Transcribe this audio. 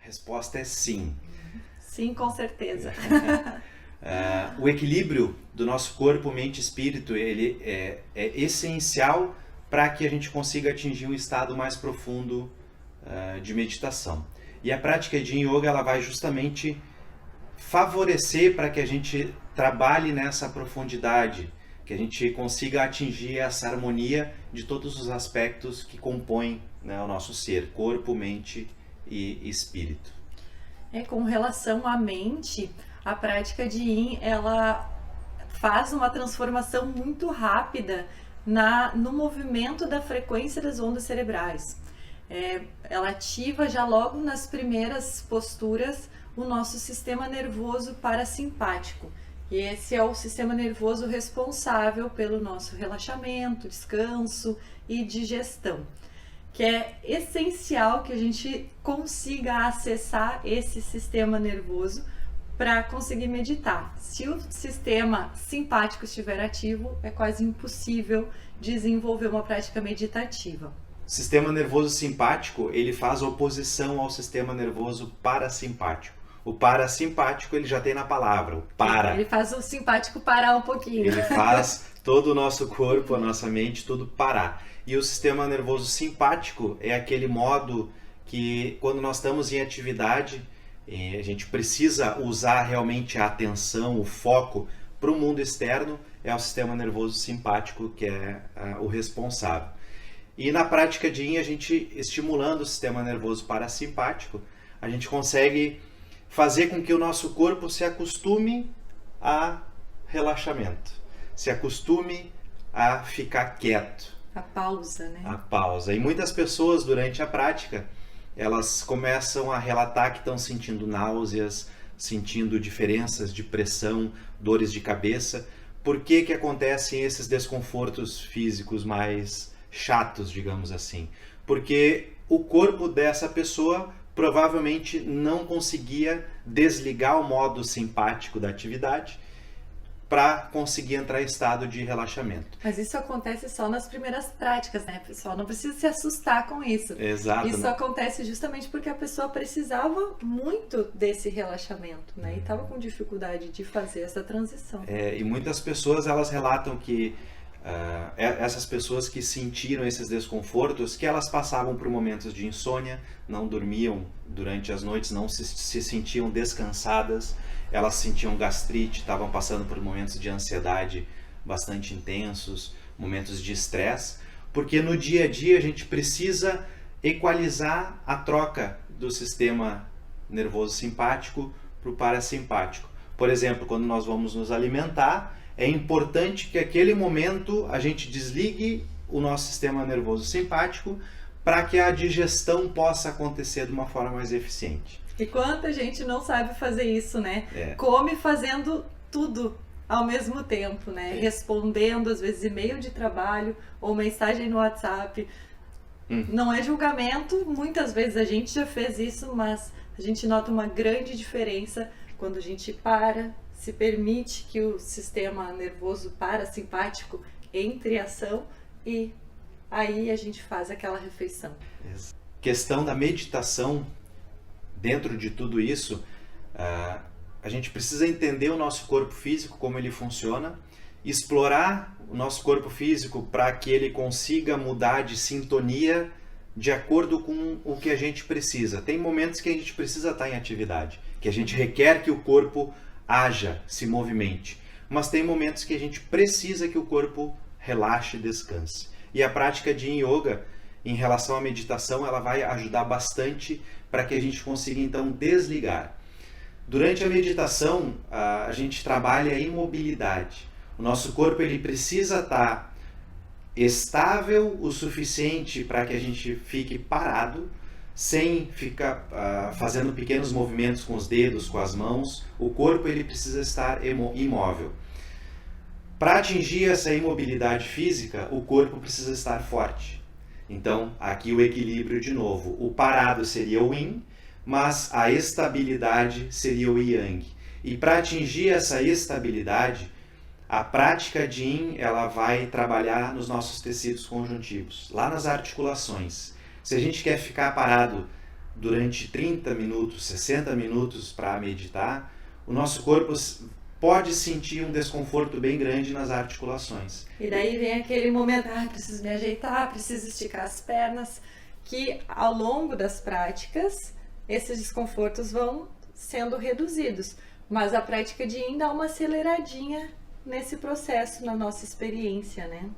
A resposta é sim. Sim, com certeza. O equilíbrio do nosso corpo, mente e espírito, ele é essencial para que a gente consiga atingir um estado mais profundo de meditação. E a prática de Yin Yoga ela vai justamente favorecer para que a gente trabalhe nessa profundidade, que a gente consiga atingir essa harmonia de todos os aspectos que compõem, né, o nosso ser, corpo, mente e espírito. Com relação à mente, a prática de Yin, ela faz uma transformação muito rápida no movimento da frequência das ondas cerebrais. Ela ativa já logo nas primeiras posturas o nosso sistema nervoso parasimpático. E esse é o sistema nervoso responsável pelo nosso relaxamento, descanso e digestão. Que é essencial que a gente consiga acessar esse sistema nervoso para conseguir meditar. Se o sistema simpático estiver ativo, é quase impossível desenvolver uma prática meditativa. O sistema nervoso simpático, ele faz oposição ao sistema nervoso parasimpático. O parasimpático, ele já tem na palavra, o para. Ele faz o simpático parar um pouquinho. Ele faz todo o nosso corpo, a nossa mente, tudo parar. E o sistema nervoso simpático é aquele modo que, quando nós estamos em atividade, a gente precisa usar realmente a atenção, o foco para o mundo externo, é o sistema nervoso simpático que é o responsável. E na prática de Yin, a gente estimulando o sistema nervoso parasimpático, a gente consegue fazer com que o nosso corpo se acostume a relaxamento, se acostume a ficar quieto. A pausa, né? A pausa. E muitas pessoas, durante a prática, elas começam a relatar que estão sentindo náuseas, sentindo diferenças de pressão, dores de cabeça. Por que acontecem esses desconfortos físicos mais chatos, digamos assim? Porque o corpo dessa pessoa provavelmente não conseguia desligar o modo simpático da atividade para conseguir entrar em estado de relaxamento. Mas isso acontece só nas primeiras práticas, né, pessoal? Não precisa se assustar com isso. Exato. Isso acontece justamente porque a pessoa precisava muito desse relaxamento, né? E estava com dificuldade de fazer essa transição. E muitas pessoas, elas relatam que essas pessoas que sentiram esses desconfortos, que elas passavam por momentos de insônia, não dormiam durante as noites, não se sentiam descansadas, elas sentiam gastrite, estavam passando por momentos de ansiedade bastante intensos, momentos de estresse, porque no dia a dia a gente precisa equalizar a troca do sistema nervoso simpático para o parasimpático. Por exemplo, quando nós vamos nos alimentar, é importante que naquele momento a gente desligue o nosso sistema nervoso simpático para que a digestão possa acontecer de uma forma mais eficiente. E quanta gente não sabe fazer isso, né? Come fazendo tudo ao mesmo tempo, né? Respondendo, às vezes, e-mail de trabalho ou mensagem no WhatsApp. Não é julgamento, muitas vezes a gente já fez isso, mas a gente nota uma grande diferença quando a gente para, se permite que o sistema nervoso parasimpático entre em ação e aí a gente faz aquela refeição. Questão da meditação, dentro de tudo isso, a gente precisa entender o nosso corpo físico, como ele funciona, explorar o nosso corpo físico para que ele consiga mudar de sintonia de acordo com o que a gente precisa. Tem momentos que a gente precisa estar em atividade, que a gente requer que o corpo haja, se movimente. Mas tem momentos que a gente precisa que o corpo relaxe e descanse. E a prática de Yin Yoga, em relação à meditação, ela vai ajudar bastante para que a gente consiga então desligar. Durante a meditação, a gente trabalha a imobilidade. O nosso corpo ele precisa estar estável o suficiente para que a gente fique parado, sem ficar fazendo pequenos movimentos com os dedos, com as mãos. O corpo ele precisa estar imóvel. Para atingir essa imobilidade física, o corpo precisa estar forte. Então, aqui o equilíbrio de novo. O parado seria o Yin, mas a estabilidade seria o Yang. E para atingir essa estabilidade, a prática de Yin ela vai trabalhar nos nossos tecidos conjuntivos, lá nas articulações. Se a gente quer ficar parado durante 30 minutos, 60 minutos para meditar, o nosso corpo pode sentir um desconforto bem grande nas articulações. E daí vem aquele momento, preciso me ajeitar, preciso esticar as pernas, que ao longo das práticas, esses desconfortos vão sendo reduzidos. Mas a prática de Yin dá uma aceleradinha nesse processo, na nossa experiência, né?